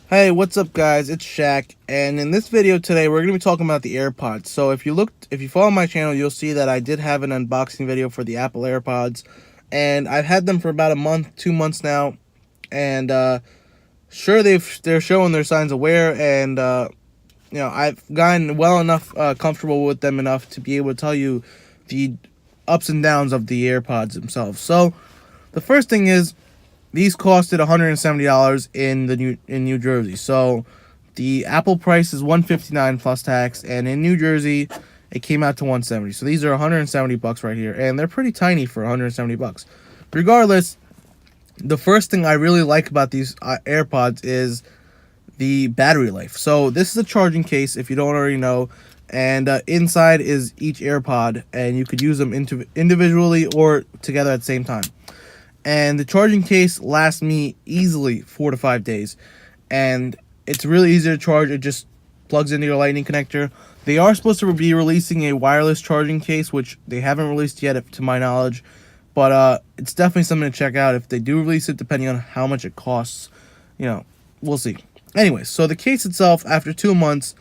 Hey, what's up guys? It's Shaq, and in this video today we're going to be talking about the AirPods. So if you follow my channel, you'll see that I did have an unboxing video for the Apple Airpods, and I've had them for about a month, 2 months now, and sure they're showing their signs of wear, and I've gotten well enough comfortable with them enough to be able to tell you the ups and downs of the AirPods themselves. So the first thing is, these costed $170 in New Jersey. So the Apple price is $159 plus tax, and in New Jersey it came out to $170. So these are $170 right here, and they're pretty tiny for $170. Regardless, the first thing I really like about these AirPods is the battery life. So this is a charging case, if you don't already know, and inside is each AirPod, and you could use them individually or together at the same time. And the charging case lasts me easily 4 to 5 days, and it's really easy to charge. It just plugs into your lightning connector. They are supposed to be releasing a wireless charging case, which they haven't released yet to my knowledge, but it's definitely something to check out if they do release it, depending on how much it costs. We'll see. Anyway, so the case itself, after 2 months,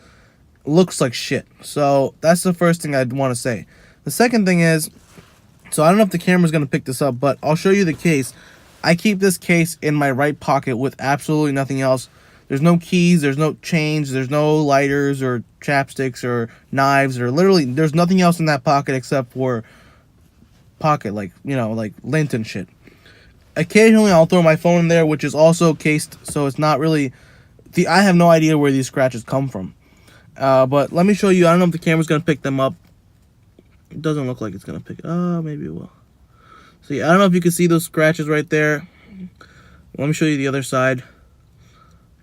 looks like shit. So that's the first thing I'd want to say. The second thing is, so I don't know if the camera's going to pick this up, but I'll show you the case. I keep this case in my right pocket with absolutely nothing else. There's no keys, there's no change, there's no lighters or chapsticks or knives, or literally there's nothing else in that pocket except for like lint and shit. Occasionally I'll throw my phone in there, which is also cased, so it's not really... I have no idea where these scratches come from. But let me show you. I don't know if the camera's going to pick them up. It doesn't look like it's going to pick... maybe it will. See, I don't know if you can see those scratches right there. Let me show you the other side.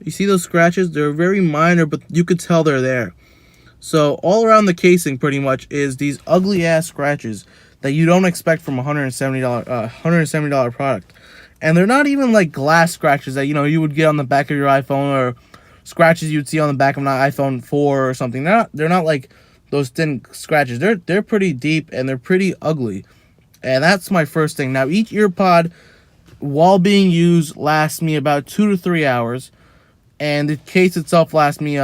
You see those scratches? They're very minor, but you could tell they're there. So all around the casing pretty much is these ugly ass scratches that you don't expect from a $170 product. And they're not even like glass scratches that you would get on the back of your iPhone, or scratches you'd see on the back of an iPhone 4 or something. They're not like those thin scratches. They're pretty deep, and they're pretty ugly. And that's my first thing. Now, each earpod, while being used, lasts me about 2 to 3 hours, and the case itself lasts me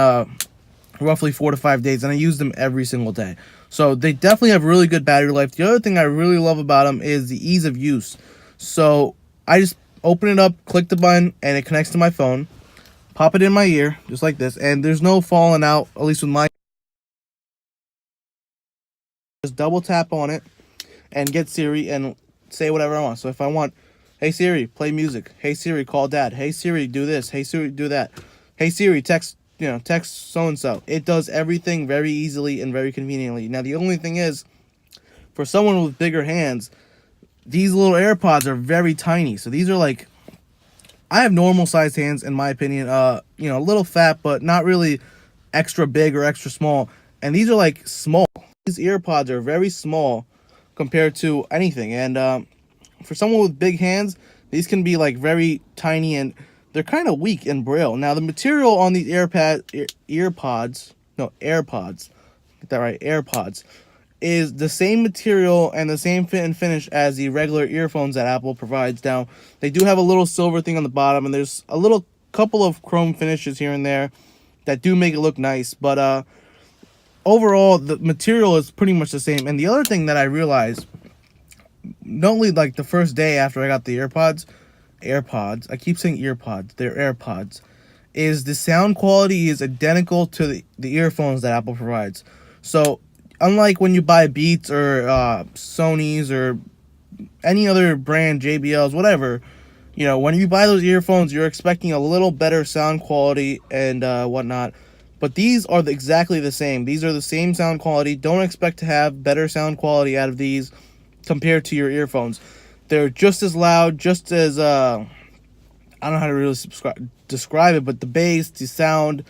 roughly 4 to 5 days, and I use them every single day. So they definitely have really good battery life. The other thing I really love about them is the ease of use. So I just open it up, click the button, and it connects to my phone. Pop it in my ear, just like this, and there's no falling out, at least with my... Just double tap on it and get Siri and say whatever I want. So if I want, hey Siri, play music. Hey Siri, call dad. Hey Siri, do this. Hey Siri, do that. Hey Siri, text so and so. It does everything very easily and very conveniently. Now the only thing is, for someone with bigger hands, these little AirPods are very tiny. So these are like, I have normal sized hands in my opinion. A little fat, but not really extra big or extra small. And these are like small. These earpods are very small compared to anything, and for someone with big hands, these can be like very tiny, and they're kind of weak and braille. Now the material on these AirPods, get that right, AirPods, is the same material and the same fit and finish as the regular earphones that Apple provides. Now they do have a little silver thing on the bottom, and there's a little couple of chrome finishes here and there that do make it look nice, but overall, the material is pretty much the same. And the other thing that I realized, not only like the first day after I got the AirPods, I keep saying earpods, they're AirPods, is the sound quality is identical to the earphones that Apple provides. So unlike when you buy Beats or Sony's or any other brand, JBLs, whatever, when you buy those earphones, you're expecting a little better sound quality and whatnot. But these are exactly the same. These are the same sound quality. Don't expect to have better sound quality out of these compared to your earphones. They're just as loud, just as, I don't know how to really describe it, but the bass, the sound,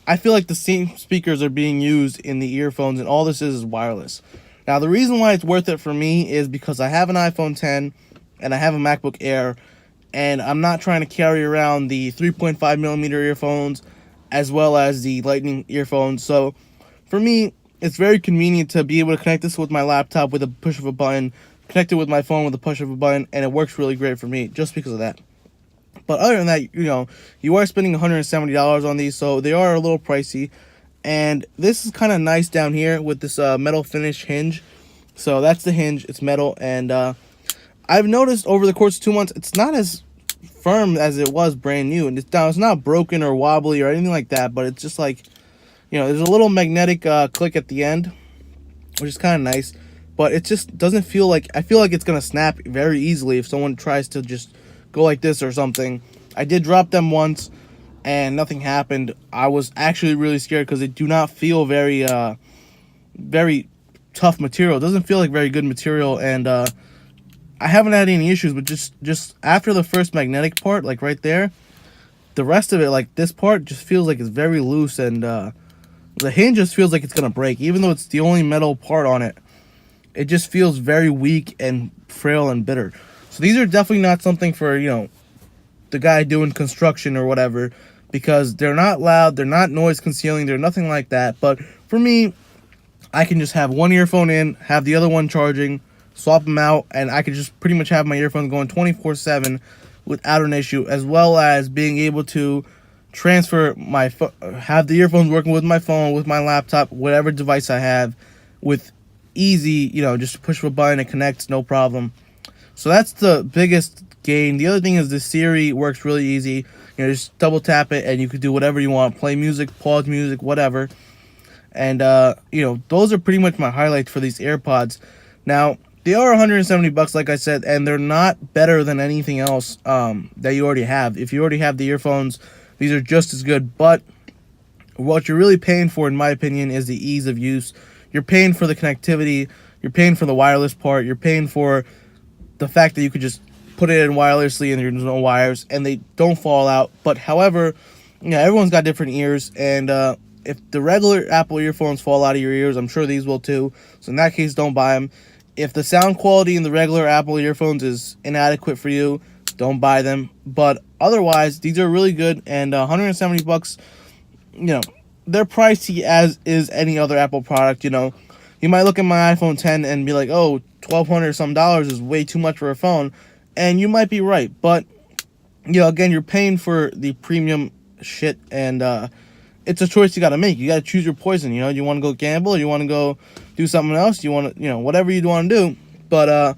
I feel like the same speakers are being used in the earphones, and all this is wireless. Now, the reason why it's worth it for me is because I have an iPhone 10 and I have a MacBook Air, and I'm not trying to carry around the 3.5 millimeter earphones as well as the Lightning earphones. So for me, it's very convenient to be able to connect this with my laptop with a push of a button, connect it with my phone with a push of a button, and it works really great for me just because of that. But other than that, you are spending $170 on these, so they are a little pricey. And this is kind of nice down here with this metal finish hinge. So that's the hinge. It's metal, and I've noticed over the course of 2 months, it's not as firm as it was brand new, and it's not broken or wobbly or anything like that. But it's just like, there's a little magnetic click at the end, which is kind of nice. But it just doesn't feel like, I feel like it's gonna snap very easily if someone tries to just go like this or something. I did drop them once, and nothing happened. I was actually really scared because they do not feel very tough material. It doesn't feel like very good material, and I haven't had any issues. But just after the first magnetic part, like right there, the rest of it, like this part, just feels like it's very loose, and the hinge just feels like it's gonna break, even though it's the only metal part on it. It just feels very weak and frail and bitter. So these are definitely not something for, the guy doing construction or whatever, because they're not loud, they're not noise concealing, they're nothing like that. But for me, I can just have one earphone in, have the other one charging, swap them out, and I can just pretty much have my earphones going 24/7 without an issue, as well as being able to transfer have the earphones working with my phone, with my laptop, whatever device I have, with easy, just push a button, it connects, no problem. So that's the biggest gain. The other thing is the Siri works really easy. Just double tap it and you can do whatever you want, play music, pause music, whatever. And those are pretty much my highlights for these AirPods. Now, they are $170, like I said, and they're not better than anything else that you already have. If you already have the earphones, these are just as good. But what you're really paying for, in my opinion, is the ease of use. You're paying for the connectivity, you're paying for the wireless part, you're paying for the fact that you could just put it in wirelessly and there's no wires and they don't fall out. But however, everyone's got different ears, and if the regular Apple earphones fall out of your ears, I'm sure these will too. So in that case, don't buy them. If the sound quality in the regular Apple earphones is inadequate for you, don't buy them. But otherwise, these are really good, and $170, they're pricey as is any other Apple product. You might look at my iPhone 10 and be like, oh, $1,200 some dollars is way too much for a phone, and you might be right. But again, you're paying for the premium shit, and it's a choice you got to make. You got to choose your poison. You want to go gamble, or you want to go do something else. You want to, whatever you want to do. But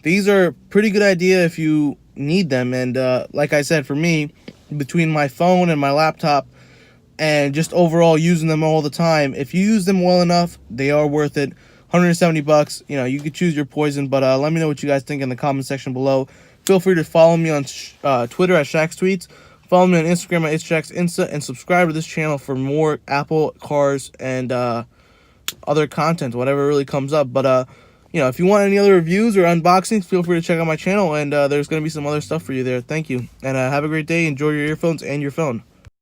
these are a pretty good idea if you need them. And like I said, for me, between my phone and my laptop, and just overall using them all the time, if you use them well enough, they are worth it. $170, you could choose your poison. But let me know what you guys think in the comment section below. Feel free to follow me on Twitter at Shaq's Tweets. Follow me on Instagram at itshaxinsta, and subscribe to this channel for more Apple, cars, and other content, whatever really comes up. But if you want any other reviews or unboxings, feel free to check out my channel, and there's going to be some other stuff for you there. Thank you, and have a great day. Enjoy your earphones and your phone.